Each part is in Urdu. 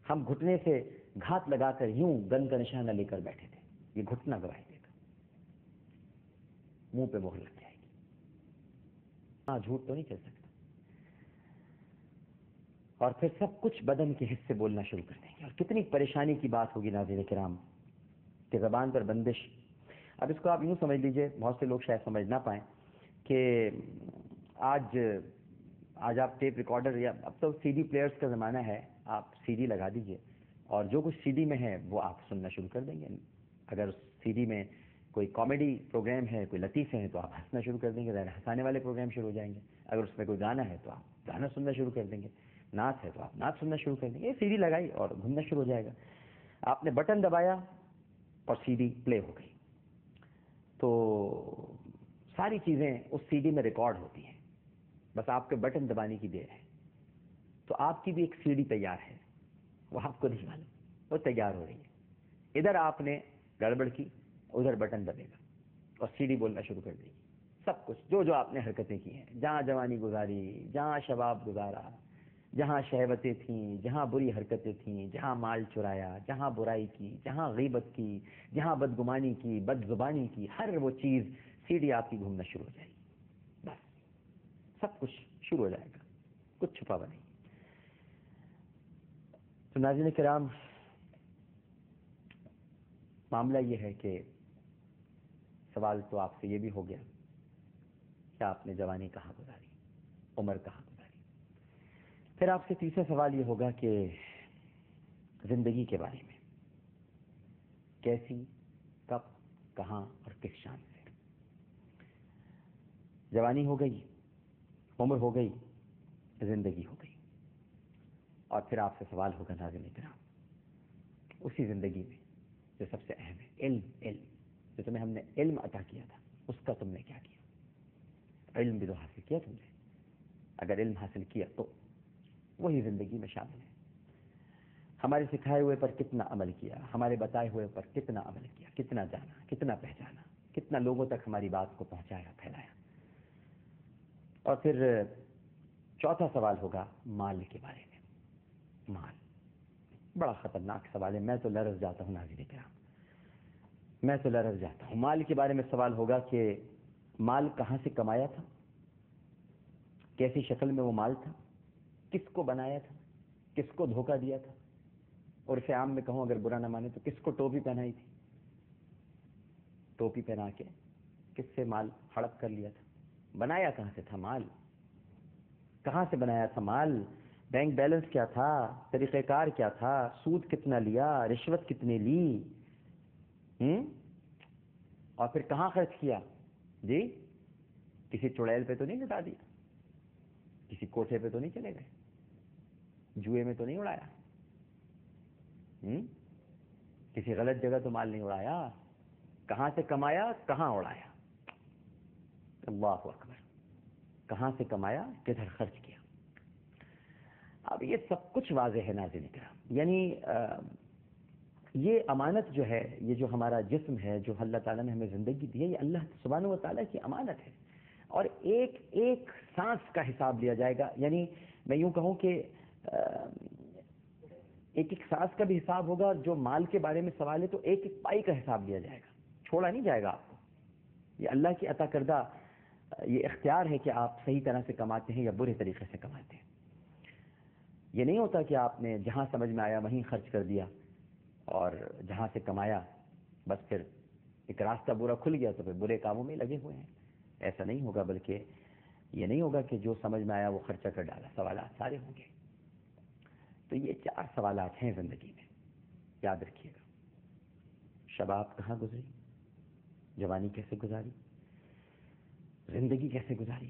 ہم گھٹنے سے گھات لگا کر یوں گن کا نشانہ لے کر بیٹھے تھے، یہ گھٹنا گواہی دے گا، منہ پہ مہر لگ جائے گی، ہاں جھوٹ تو نہیں چل سکتا، اور پھر سب کچھ بدن کے حصے بولنا شروع کر دیں گے، اور کتنی پریشانی کی بات ہوگی ناظرین کرام کہ زبان پر بندش۔ اب اس کو آپ یوں سمجھ لیجئے، بہت سے لوگ شاید سمجھ نہ پائیں کہ آج آپ ٹیپ ریکارڈر یا اب تو سی ڈی پلیئرز کا زمانہ ہے، آپ سی ڈی لگا دیجئے اور جو کچھ سی ڈی میں ہے وہ آپ سننا شروع کر دیں گے۔ اگر سی ڈی میں کوئی کامیڈی پروگرام ہے، کوئی لطیفے ہیں تو آپ ہنسنا شروع کر دیں گے، ظاہر ہنسانے والے پروگرام شروع ہو جائیں گے۔ اگر اس میں کوئی گانا ہے تو آپ گانا سننا شروع کر دیں گے، نعت ہے تو آپ نعت سننا شروع کر دیں گے۔ یہ سی ڈی لگائی اور گھومنا شروع ہو جائے گا، آپ نے بٹن دبایا اور سی ڈی پلے ہو گئی، تو ساری چیزیں اس سی ڈی میں ریکارڈ ہوتی ہیں، بس آپ کے بٹن دبانے کی دیر ہے۔ تو آپ کی بھی ایک سی ڈی تیار ہے، وہ آپ کو نہیں معلوم، وہ تیار ہو رہی ہے۔ ادھر آپ نے گڑبڑ کی، ادھر بٹن دبے گا اور سی ڈی بولنا شروع کر دے گی، سب کچھ جو آپ نے حرکتیں کی ہیں، جہاں جوانی گزاری، جہاں شباب گزارا، جہاں شہوتیں تھیں، جہاں بری حرکتیں تھیں، جہاں مال چرایا، جہاں برائی کی، جہاں غیبت کی، جہاں بدگمانی کی، بد زبانی کی، ہر وہ چیز سی ڈی آپ کی گھومنا شروع ہو جائے گی، بس سب کچھ شروع ہو جائے گا، کچھ چھپا ہوا نہیں۔ تو ناظرین کرام، معاملہ یہ ہے کہ سوال تو آپ سے یہ بھی ہو گیا کہ آپ نے جوانی کہاں گزاری، عمر کہاں گزاری۔ پھر آپ سے تیسرا سوال یہ ہوگا کہ زندگی کے بارے میں، کیسی، کب، کہاں اور کس شان سے۔ جوانی ہو گئی، عمر ہو گئی، زندگی ہو گئی، اور پھر آپ سے سوال ہوگا ناظرین کرام اسی زندگی میں جو سب سے اہم ہے، علم جو تمہیں ہم نے علم عطا کیا تھا، اس کا تم نے کیا کیا؟ علم بھی تو حاصل کیا تم نے، اگر علم حاصل کیا تو وہی زندگی میں شامل ہے۔ ہمارے سکھائے ہوئے پر کتنا عمل کیا، ہمارے بتائے ہوئے پر کتنا عمل کیا، کتنا جانا، کتنا پہچانا، کتنا لوگوں تک ہماری بات کو پہنچایا، پھیلایا۔ اور پھر چوتھا سوال ہوگا مال کے بارے میں۔ مال بڑا خطرناک سوال ہے، میں تو لرز جاتا ہوں ناظرین کرام، میں تو لرز جاتا ہوں۔ مال کے بارے میں سوال ہوگا کہ مال کہاں سے کمایا تھا، کیسی شکل میں وہ مال تھا، کس کو بنایا تھا، کس کو دھوکہ دیا تھا، اور اسے عام میں کہوں اگر برا نہ مانے تو کس کو ٹوپی پہنائی تھی، ٹوپی پہنا کے کس سے مال ہڑپ کر لیا تھا، بنایا کہاں سے تھا مال، کہاں سے بنایا تھا مال، بینک بیلنس کیا تھا، طریقہ کار کیا تھا، سود کتنا لیا، رشوت کتنی لی، اور پھر کہاں خرچ کیا؟ جی کسی چڑیل پہ تو نہیں لٹا دیا، کسی کوٹھے پہ تو نہیں چلے گئے، جوئے میں تو نہیں اڑایا، کسی غلط جگہ تو مال نہیں اڑایا، کہاں سے کمایا، کہاں اڑایا؟ اللہ اکبر، کہاں سے کمایا، کدھر خرچ کیا؟ اب یہ سب کچھ واضح ہے ناظرین کرام، یعنی یہ امانت جو ہے، یہ جو ہمارا جسم ہے، جو اللہ تعالیٰ نے ہمیں زندگی دی ہے، یہ اللہ سبحانہ و تعالیٰ کی امانت ہے، اور ایک ایک سانس کا حساب لیا جائے گا۔ یعنی میں یوں کہوں کہ ایک ایک سانس کا بھی حساب ہوگا، اور جو مال کے بارے میں سوال ہے تو ایک ایک پائی کا حساب لیا جائے گا، چھوڑا نہیں جائے گا آپ کو۔ یہ اللہ کی عطا کردہ یہ اختیار ہے کہ آپ صحیح طرح سے کماتے ہیں یا برے طریقے سے کماتے ہیں۔ یہ نہیں ہوتا کہ آپ نے جہاں سمجھ میں آیا وہیں خرچ کر دیا، اور جہاں سے کمایا بس پھر ایک راستہ برا کھل گیا تو پھر برے کاموں میں لگے ہوئے ہیں۔ ایسا نہیں ہوگا، بلکہ یہ نہیں ہوگا کہ جو سمجھ میں آیا وہ خرچہ کر ڈالا، سوالات سارے ہوں گے۔ تو یہ 4 سوالات ہیں زندگی میں، یاد رکھیے گا۔ شباب کہاں گزری، جوانی کیسے گزاری، زندگی کیسے گزاری،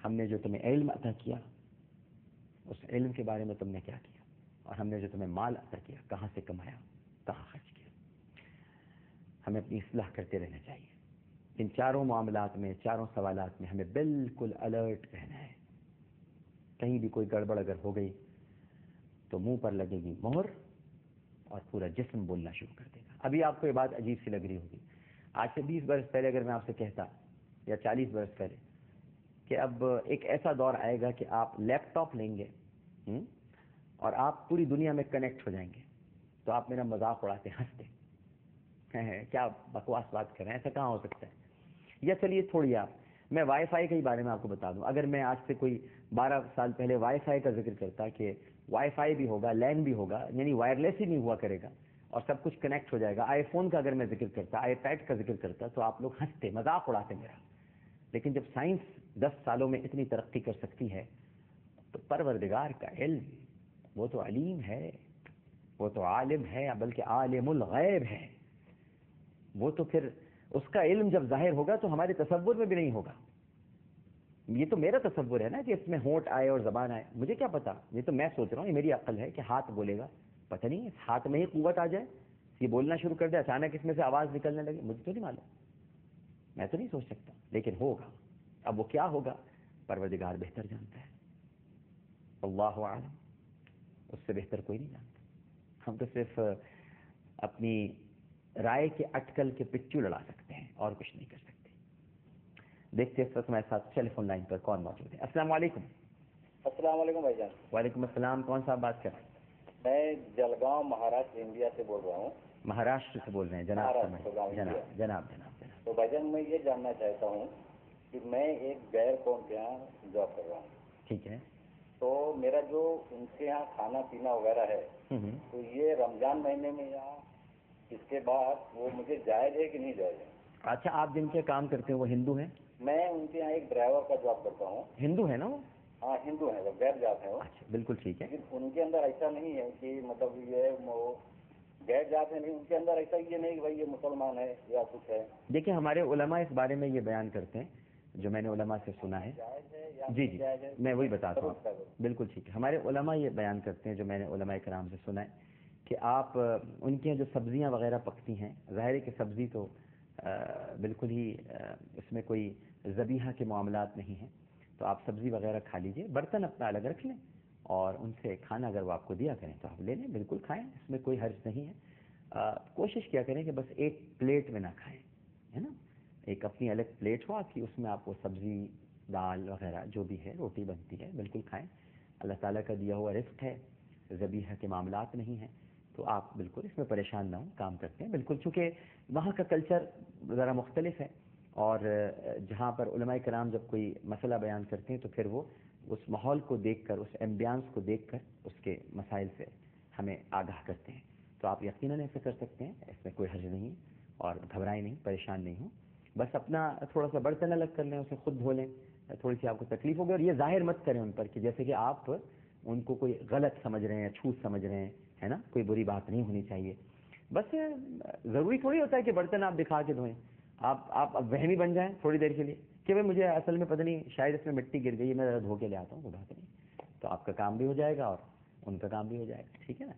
ہم نے جو تمہیں علم عطا کیا اس علم کے بارے میں تم نے کیا کیا، اور ہم نے جو تمہیں مال عطا کیا کہاں سے کمایا، کہاں خرچ کیا۔ ہمیں اپنی اصلاح کرتے رہنا چاہیے۔ ان 4 معاملات میں، 4 سوالات میں ہمیں بالکل الرٹ رہنا ہے۔ کہیں بھی کوئی گڑبڑ اگر ہو گئی تو منہ پر لگے گی مہر اور پورا جسم بولنا شروع کر دے گا۔ ابھی آپ کو یہ بات عجیب سی لگ رہی ہوگی، آج سے 20 برس پہلے اگر میں آپ سے کہتا، یا 40 برس پہلے، کہ اب ایک ایسا دور آئے گا کہ آپ لیپ ٹاپ لیں گے اور آپ پوری دنیا میں کنیکٹ ہو جائیں گے. تو آپ میرا مذاق اڑاتے ہنستے ہیں کیا بکواس بات کر رہے ہیں, ایسا کہاں ہو سکتا ہے. یا چلیے تھوڑی میں وائی فائی کے بارے میں آپ کو بتا دوں. اگر میں آج سے کوئی 12 سال پہلے وائی فائی کا ذکر کرتا کہ وائی فائی بھی ہوگا, لین بھی ہوگا, یعنی وائرلیس ہی نہیں ہوا کرے گا اور سب کچھ کنیکٹ ہو جائے گا, آئی فون کا اگر میں ذکر کرتا, آئی پیڈ کا ذکر کرتا, تو آپ لوگ ہنستے, مذاق اڑاتے میرا. لیکن جب سائنس 10 سالوں میں اتنی ترقی کر سکتی ہے تو پروردگار کا علم, وہ تو علیم ہے, وہ تو عالم ہے, بلکہ عالم الغیب ہے. وہ تو پھر اس کا علم جب ظاہر ہوگا تو ہمارے تصور میں بھی نہیں ہوگا. یہ تو میرا تصور ہے نا کہ اس میں ہونٹ آئے اور زبان آئے, مجھے کیا پتا. یہ تو میں سوچ رہا ہوں, یہ میری عقل ہے کہ ہاتھ بولے گا, پتہ نہیں اس ہاتھ میں ہی قوت آ جائے, یہ بولنا شروع کر دے, اچانک اس میں سے آواز نکلنے لگے, مجھے تو نہیں معلوم, میں تو نہیں سوچ سکتا, لیکن ہوگا. اب وہ کیا ہوگا پروردگار بہتر جانتا ہے, اللہ اعلم, اس سے بہتر کوئی نہیں جانتا. ہم تو صرف اپنی رائے کے اٹکل کے پچو لڑا سکتے ہیں اور کچھ نہیں کر سکتے. دیکھتے اس وقت ہمارے ساتھ ٹیلی فون لائن پر کون موجود ہے. السلام علیکم. السلام علیکم بھائی جان. وعلیکم السلام. کون صاحب بات کر رہے ہیں؟ میں جلگاؤں مہاراشٹر انڈیا سے بول رہا ہوں. مہاراشٹر سے بول رہے ہیں جناب. جناب جناب جناب جناب. تو بھائی جان میں یہ جاننا چاہتا ہوں کہ میں ایک غیر قوم کے یہاں جاب کر رہا ہوں. ٹھیک ہے. تو میرا جو ان کے یہاں کھانا پینا وغیرہ ہے تو یہ رمضان مہینے میں یا اس کے بعد وہ مجھے جائز ہے کہ نہیں جائز ہے؟ اچھا, آپ جن کے کام کرتے ہیں وہ ہندو ہیں؟ میں ان کے یہاں ایک ڈرائیور کا جاب کرتا ہوں. ہندو ہے نا وہ؟ ہاں ہندو ہیں, وہ غیر جات ہیں وہ. اچھا بالکل ٹھیک ہے. لیکن ان کے اندر ایسا نہیں ہے کہ مطلب یہ غیر جات ہے, نہیں, ان کے اندر ایسا یہ نہیں کہ بھائی یہ مسلمان ہے یا کچھ ہے. دیکھیں ہمارے علماء اس بارے میں یہ بیان کرتے ہیں جو میں نے علماء سے سنا ہے. جی جی میں وہی بتاتا ہوں. بالکل ٹھیک ہے. ہمارے علماء یہ بیان کرتے ہیں جو میں نے علماء کرام سے سنا ہے کہ آپ ان کے جو سبزیاں وغیرہ پکتی ہیں, ظاہر ہے کہ سبزی تو بالکل ہی اس میں کوئی ذبیحہ کے معاملات نہیں ہیں, تو آپ سبزی وغیرہ کھا لیجئے, برتن اپنا الگ رکھ لیں اور ان سے کھانا اگر وہ آپ کو دیا کریں تو آپ لے لیں, بالکل کھائیں, اس میں کوئی حرج نہیں ہے. کوشش کیا کریں کہ بس ایک پلیٹ میں نہ کھائیں, ہے نا, ایک اپنی الگ پلیٹ ہو آپ کی, اس میں آپ کو سبزی دال وغیرہ جو بھی ہے روٹی بنتی ہے بالکل کھائیں. اللہ تعالیٰ کا دیا ہوا رزق ہے, ذبیحہ کے معاملات نہیں ہیں, تو آپ بالکل اس میں پریشان نہ ہوں, کام کرتے ہیں بالکل. چونکہ وہاں کا کلچر ذرا مختلف ہے اور جہاں پر علماء کرام جب کوئی مسئلہ بیان کرتے ہیں تو پھر وہ اس ماحول کو دیکھ کر, اس ایمبیانس کو دیکھ کر اس کے مسائل سے ہمیں آگاہ کرتے ہیں. تو آپ یقیناً ایسے کر سکتے ہیں, اس میں کوئی حرج نہیں ہے, اور گھبرائیں نہیں, پریشان نہیں ہوں. بس اپنا تھوڑا سا برتن الگ کر لیں, اسے خود دھو لیں, تھوڑی سی آپ کو تکلیف ہوگی. اور یہ ظاہر مت کریں ان پر کہ جیسے کہ آپ ان کو کوئی غلط سمجھ رہے ہیں, چھوٹ سمجھ رہے ہیں, ہے نا, کوئی بری بات نہیں ہونی چاہیے. بس ضروری تھوڑی ہوتا ہے کہ برتن آپ دکھا کے دھوئیں, آپ اب وہمی بن جائیں تھوڑی دیر کے لیے کہ بھائی مجھے اصل میں پتہ نہیں, شاید اس میں مٹی گر گئی ہے, میں ذرا دھو کے لے آتا ہوں, وہ بات نہیں. تو آپ کا کام بھی ہو جائے گا اور ان کا کام بھی ہو جائے گا, ٹھیک ہے نا.